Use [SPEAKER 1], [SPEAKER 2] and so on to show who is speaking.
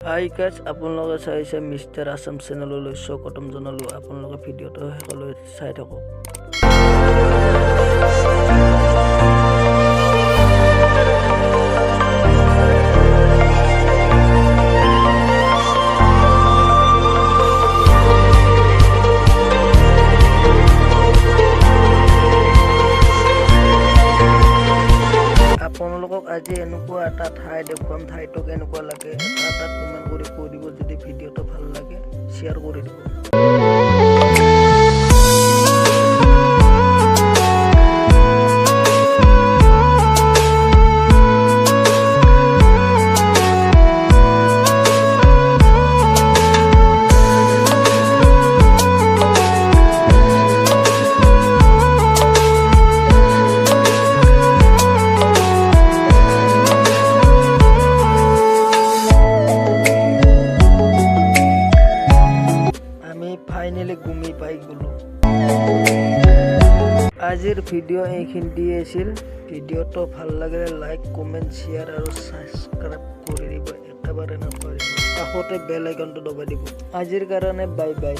[SPEAKER 1] Hi guys, আপোনালোকে চাইছে mister Assam চেনেললৈ স্বাগতম জনালোঁ। আপোনালোকে ভিডিঅ'টো শেষলৈ চাই থাকক। আপোনালোকক আজি এনেকুৱা এটা ঠাই দেখুৱাম, ঠাইটো কেনেকুৱা লাগে এটা কমেণ্ট কৰি কৈ দিব। যদি ভিডিঅ'টো ভাল লাগে শ্বেয়াৰ কৰি দিব। ফাইনেলি ঘুমি পাই গ'লো। আজিৰ ভিডিঅ' এইখিনিয়ে আছিল। ভিডিঅ'টো ভাল লাগিলে লাইক, কমেণ্ট, শ্বেয়াৰ আৰু ছাবস্ক্ৰাইব কৰি দিব। একেবাৰে নাপাহৰিব, কাষতে বেল আইকনটো দবাই দিব। আজিৰ কাৰণে বাই বাই।